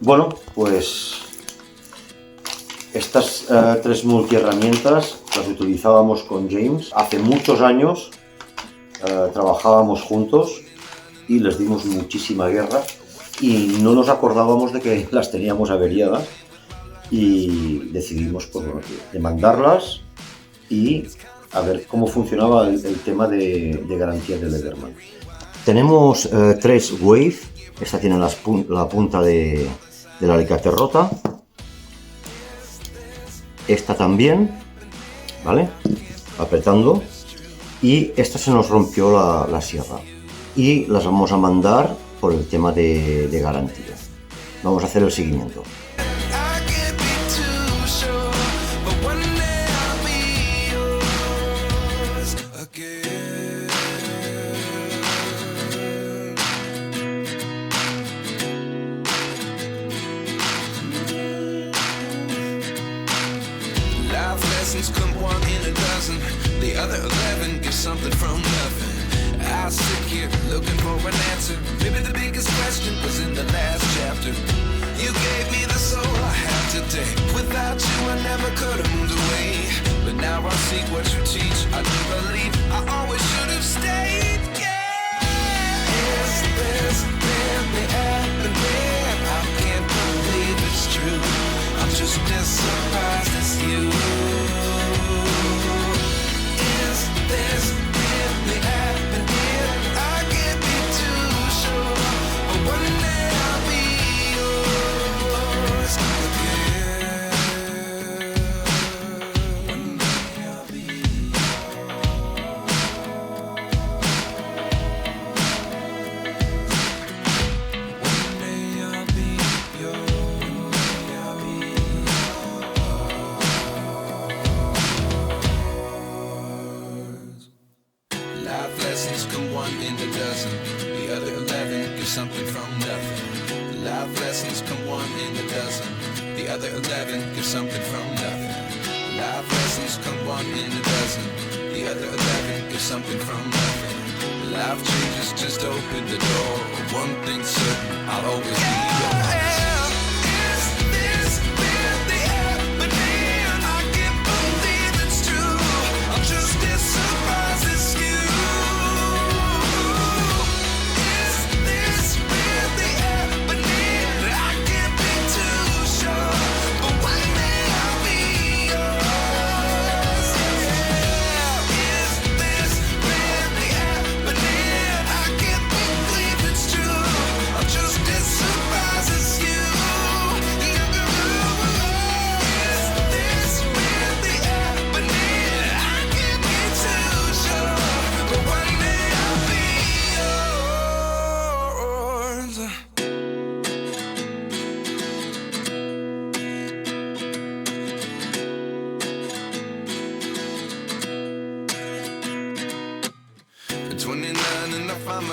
Bueno, pues estas tres multiherramientas las utilizábamos con James. Hace muchos años trabajábamos juntos y les dimos muchísima guerra y no nos acordábamos de que las teníamos averiadas y decidimos pues, bueno, demandarlas y a ver cómo funcionaba el tema de garantía de leatherman. Tenemos tres wave. Esta tiene la punta del alicate rota. Esta también, ¿vale? Apretando. Y esta se nos rompió la sierra. Y las vamos a mandar por el tema de garantía. Vamos a hacer el seguimiento. Come one in a dozen, the other 11 give something from nothing. I sit here looking for an answer. Maybe the biggest question was in the last chapter. You gave me the soul I have today. Without you I never could have moved away. But now I see what you teach. I do believe I always should have stayed. Yeah. Is this really happening? I can't believe it's true. I'm just as surprised as you. This really happening? I can't be too sure, but one day I'll be yours again. One day I'll be yours. One day I'll be yours. One day I'll be Life lessons come one in a dozen. The other 11 give something from nothing. Life lessons come one in a dozen. The other 11 give something from nothing. Life lessons come one in a dozen. The other 11 give something from nothing. Life changes just open the door. One thing's certain, I'll always be yours.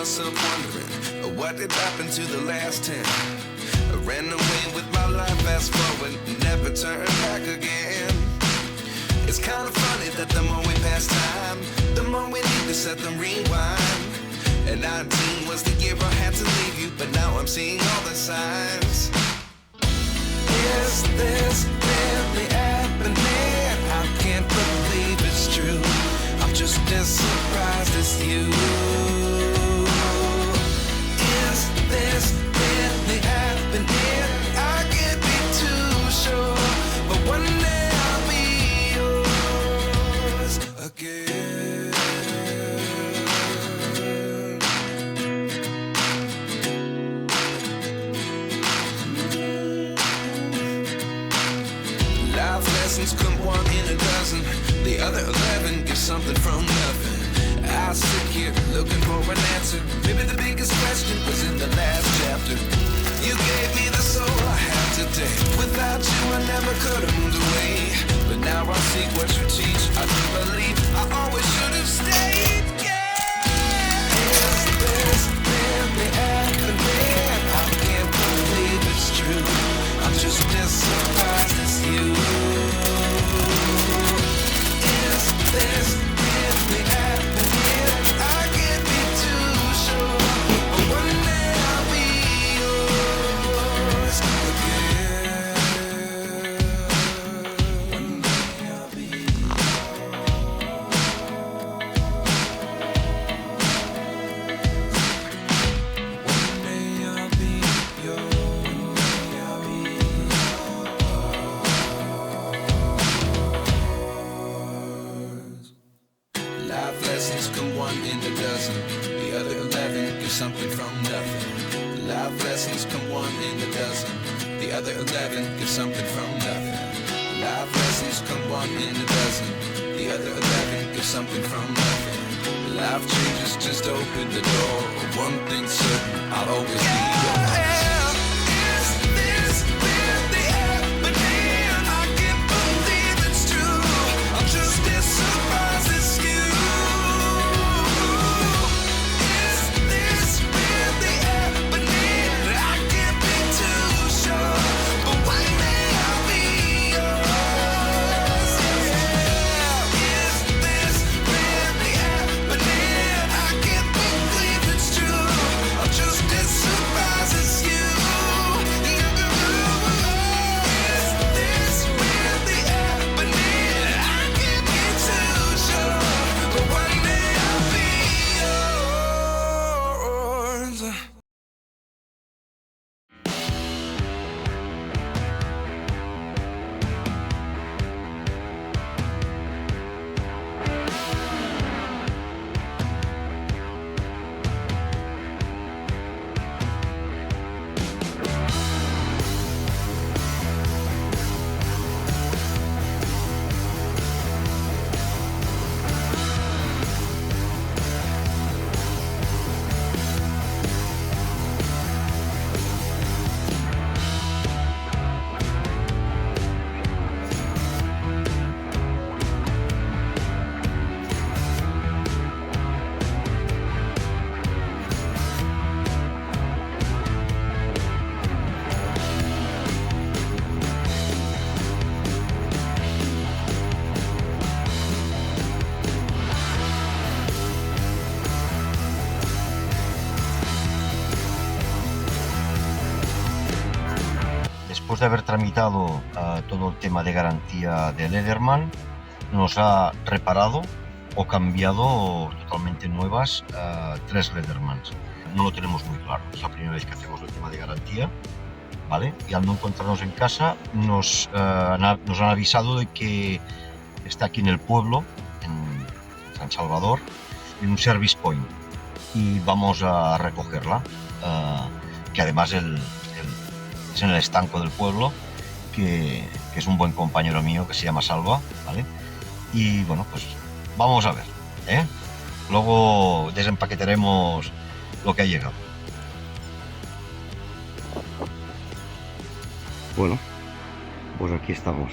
Myself wondering what did happen to the last 10. I ran away with my life, fast forward, never turn back again. It's kind of funny that the more we pass time, the more we need to set them rewind. And 19 was the year I had to leave you, but now I'm seeing all the signs. Is this really happening? I can't believe it's true. I'm just as surprised as you. This really happening? I can't be too sure, but one day I'll be yours again. Life lessons come one in a dozen. The other 11 give something from nothing. I sit here looking for an answer. Maybe the biggest question was in the last chapter. You gave me the soul I have today. Without you I never could have moved away. But now I see what you teach. I do believe I always should have stayed. Yeah. Is this really happening? I can't believe it's true. I'm just as surprised as you. Is this really happening? One day I'll be yours again. Life lessons come one in a dozen. The other 11 get something from nothing. Life lessons come one in a dozen. The other 11 get something from nothing. Life lessons come one in a dozen. The other 11 get something from nothing. Life changes just open the door. One thing's certain, I'll always be yours. Después de haber tramitado todo el tema de garantía de Leatherman, nos ha reparado o cambiado totalmente nuevas 3 Leathermans. No lo tenemos muy claro, es la primera vez que hacemos el tema de garantía, ¿vale? Y al no encontrarnos en casa nos han avisado de que está aquí en el pueblo, en San Salvador, en un service point, y vamos a recogerla, que además es en el estanco del pueblo, que es un buen compañero mío que se llama Salva, ¿vale? Y bueno, pues vamos a ver, ¿eh? Luego desempaquetaremos lo que ha llegado. Bueno, pues aquí estamos.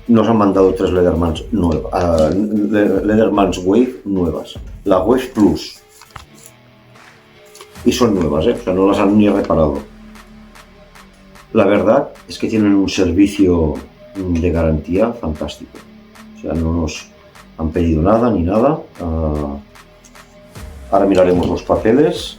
Nos han mandado 3 Leathermans nuevas, Leathermans Wave nuevas, la Wave Plus, y son nuevas, o sea, no las han ni reparado. La verdad es que tienen un servicio de garantía fantástico, o sea, no nos han pedido nada ni nada. Ahora miraremos los papeles.